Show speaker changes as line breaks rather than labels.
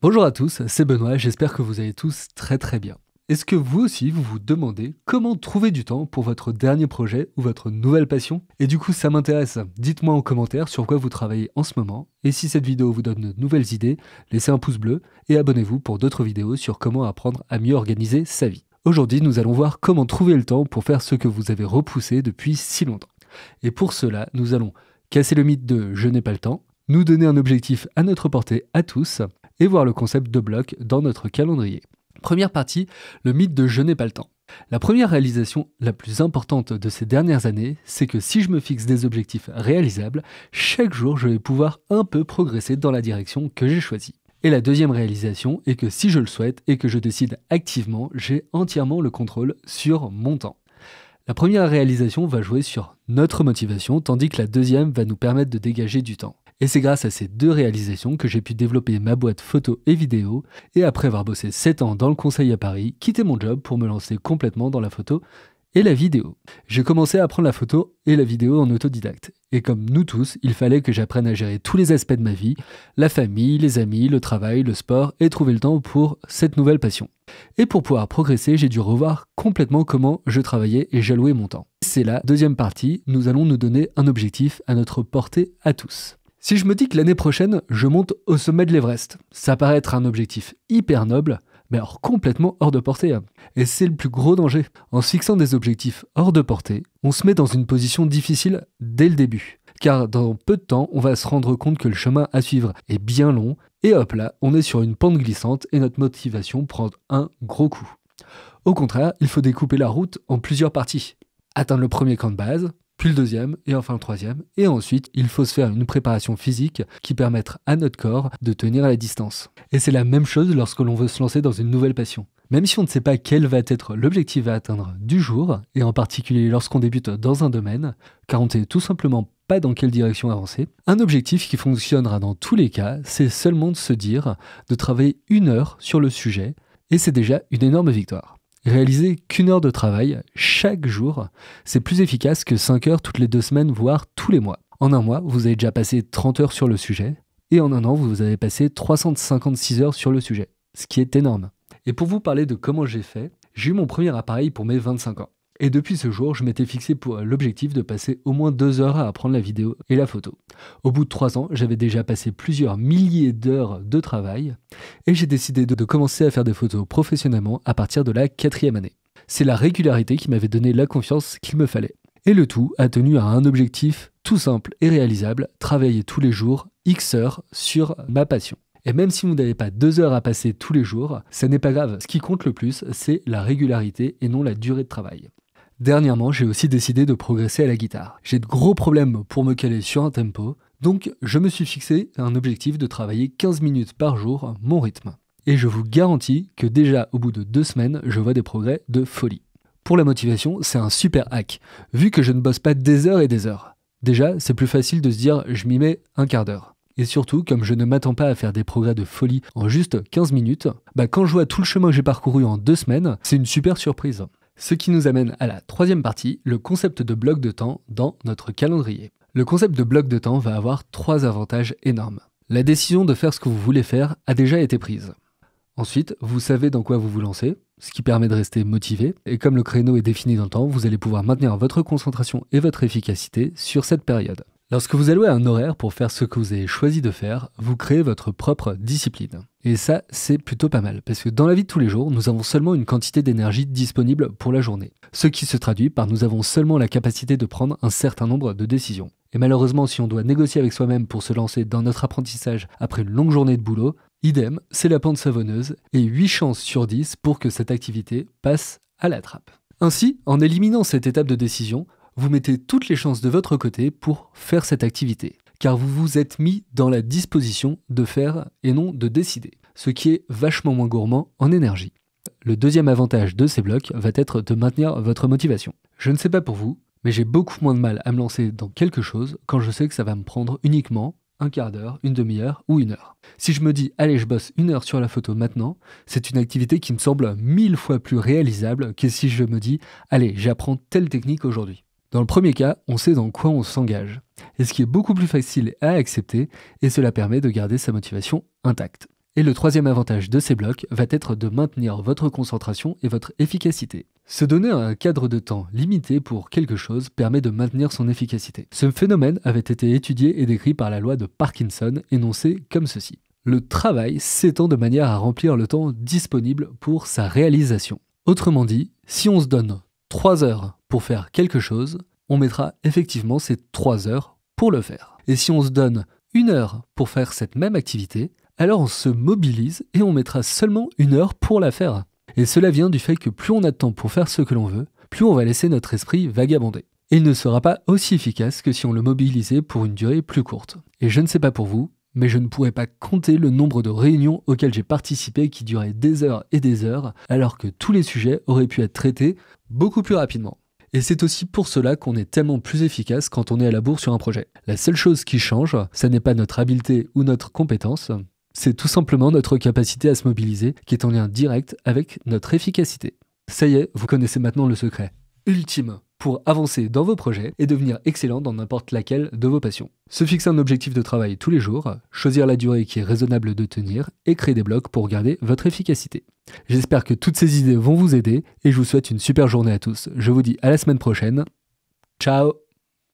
Bonjour à tous, c'est Benoît, j'espère que vous allez tous très bien. Est-ce que vous aussi vous vous demandez comment trouver du temps pour votre dernier projet ou votre nouvelle passion? Et du coup ça m'intéresse, dites-moi en commentaire sur quoi vous travaillez en ce moment, et si cette vidéo vous donne de nouvelles idées, laissez un pouce bleu et abonnez-vous pour d'autres vidéos sur comment apprendre à mieux organiser sa vie. Aujourd'hui nous allons voir comment trouver le temps pour faire ce que vous avez repoussé depuis si longtemps. Et pour cela nous allons casser le mythe de « je n'ai pas le temps », nous donner un objectif à notre portée à tous, et voir le concept de bloc dans notre calendrier. Première partie, le mythe de « je n'ai pas le temps ». La première réalisation la plus importante de ces dernières années, c'est que si je me fixe des objectifs réalisables, chaque jour je vais pouvoir un peu progresser dans la direction que j'ai choisie. Et la deuxième réalisation est que si je le souhaite et que je décide activement, j'ai entièrement le contrôle sur mon temps. La première réalisation va jouer sur notre motivation, tandis que la deuxième va nous permettre de dégager du temps. Et c'est grâce à ces deux réalisations que j'ai pu développer ma boîte photo et vidéo, et après avoir bossé 7 ans dans le conseil à Paris, quitter mon job pour me lancer complètement dans la photo et la vidéo. J'ai commencé à apprendre la photo et la vidéo en autodidacte. Et comme nous tous, il fallait que j'apprenne à gérer tous les aspects de ma vie, la famille, les amis, le travail, le sport, et trouver le temps pour cette nouvelle passion. Et pour pouvoir progresser, j'ai dû revoir complètement comment je travaillais et j'allouais mon temps. C'est la deuxième partie, nous allons nous donner un objectif à notre portée à tous. Si je me dis que l'année prochaine, je monte au sommet de l'Everest, ça paraît être un objectif hyper noble, mais alors complètement hors de portée. Et c'est le plus gros danger. En se fixant des objectifs hors de portée, on se met dans une position difficile dès le début. Car dans peu de temps, on va se rendre compte que le chemin à suivre est bien long, et hop là, on est sur une pente glissante et notre motivation prend un gros coup. Au contraire, il faut découper la route en plusieurs parties. Atteindre le premier camp de base, puis le deuxième, et enfin le troisième, et ensuite il faut se faire une préparation physique qui permette à notre corps de tenir la distance. Et c'est la même chose lorsque l'on veut se lancer dans une nouvelle passion. Même si on ne sait pas quel va être l'objectif à atteindre du jour, et en particulier lorsqu'on débute dans un domaine, car on ne sait tout simplement pas dans quelle direction avancer, un objectif qui fonctionnera dans tous les cas, c'est seulement de se dire de travailler 1 heure sur le sujet, et c'est déjà une énorme victoire. Réaliser qu'1 heure de travail chaque jour, c'est plus efficace que 5 heures toutes les 2 semaines, voire tous les mois. En un mois, vous avez déjà passé 30 heures sur le sujet, et en un an, vous avez passé 356 heures sur le sujet, ce qui est énorme. Et pour vous parler de comment j'ai fait, j'ai eu mon premier appareil pour mes 25 ans. Et depuis ce jour, je m'étais fixé pour l'objectif de passer au moins 2 heures à apprendre la vidéo et la photo. Au bout de 3 ans, j'avais déjà passé plusieurs milliers d'heures de travail et j'ai décidé de commencer à faire des photos professionnellement à partir de la 4e année. C'est la régularité qui m'avait donné la confiance qu'il me fallait. Et le tout a tenu à un objectif tout simple et réalisable, travailler tous les jours X heures sur ma passion. Et même si vous n'avez pas 2 heures à passer tous les jours, ça n'est pas grave. Ce qui compte le plus, c'est la régularité et non la durée de travail. Dernièrement, j'ai aussi décidé de progresser à la guitare. J'ai de gros problèmes pour me caler sur un tempo, donc je me suis fixé un objectif de travailler 15 minutes par jour mon rythme. Et je vous garantis que déjà au bout de 2 semaines, je vois des progrès de folie. Pour la motivation, c'est un super hack, vu que je ne bosse pas des heures et des heures. Déjà, c'est plus facile de se dire je m'y mets un quart d'heure. Et surtout, comme je ne m'attends pas à faire des progrès de folie en juste 15 minutes, quand je vois tout le chemin que j'ai parcouru en 2 semaines, c'est une super surprise. Ce qui nous amène à la troisième partie, le concept de bloc de temps dans notre calendrier. Le concept de bloc de temps va avoir 3 avantages énormes. La décision de faire ce que vous voulez faire a déjà été prise. Ensuite, vous savez dans quoi vous vous lancez, ce qui permet de rester motivé, et comme le créneau est défini dans le temps, vous allez pouvoir maintenir votre concentration et votre efficacité sur cette période. Lorsque vous allouez un horaire pour faire ce que vous avez choisi de faire, vous créez votre propre discipline. Et ça, c'est plutôt pas mal, parce que dans la vie de tous les jours, nous avons seulement une quantité d'énergie disponible pour la journée. Ce qui se traduit par nous avons seulement la capacité de prendre un certain nombre de décisions. Et malheureusement, si on doit négocier avec soi-même pour se lancer dans notre apprentissage après une longue journée de boulot, idem, c'est la pente savonneuse, et 8 chances sur 10 pour que cette activité passe à la trappe. Ainsi, en éliminant cette étape de décision, vous mettez toutes les chances de votre côté pour faire cette activité, car vous vous êtes mis dans la disposition de faire et non de décider, ce qui est vachement moins gourmand en énergie. Le deuxième avantage de ces blocs va être de maintenir votre motivation. Je ne sais pas pour vous, mais j'ai beaucoup moins de mal à me lancer dans quelque chose quand je sais que ça va me prendre uniquement un quart d'heure, une demi-heure ou 1 heure. Si je me dis « allez, je bosse 1 heure sur la photo maintenant », c'est une activité qui me semble 1000 fois plus réalisable que si je me dis « allez, j'apprends telle technique aujourd'hui ». Dans le premier cas, on sait dans quoi on s'engage, et ce qui est beaucoup plus facile à accepter, et cela permet de garder sa motivation intacte. Et le troisième avantage de ces blocs va être de maintenir votre concentration et votre efficacité. Se donner un cadre de temps limité pour quelque chose permet de maintenir son efficacité. Ce phénomène avait été étudié et décrit par la loi de Parkinson, énoncée comme ceci. Le travail s'étend de manière à remplir le temps disponible pour sa réalisation. Autrement dit, si on se donne 3 heures pour faire quelque chose, on mettra effectivement ces 3 heures pour le faire. Et si on se donne 1 heure pour faire cette même activité, alors on se mobilise et on mettra seulement 1 heure pour la faire. Et cela vient du fait que plus on a de temps pour faire ce que l'on veut, plus on va laisser notre esprit vagabonder. Et il ne sera pas aussi efficace que si on le mobilisait pour une durée plus courte. Et je ne sais pas pour vous, mais je ne pourrais pas compter le nombre de réunions auxquelles j'ai participé qui duraient des heures et des heures, alors que tous les sujets auraient pu être traités beaucoup plus rapidement. Et c'est aussi pour cela qu'on est tellement plus efficace quand on est à la bourre sur un projet. La seule chose qui change, ça n'est pas notre habileté ou notre compétence, c'est tout simplement notre capacité à se mobiliser qui est en lien direct avec notre efficacité. Ça y est, vous connaissez maintenant le secret ultime pour avancer dans vos projets et devenir excellent dans n'importe laquelle de vos passions. Se fixer un objectif de travail tous les jours, choisir la durée qui est raisonnable de tenir et créer des blocs pour garder votre efficacité. J'espère que toutes ces idées vont vous aider et je vous souhaite une super journée à tous. Je vous dis à la semaine prochaine. Ciao!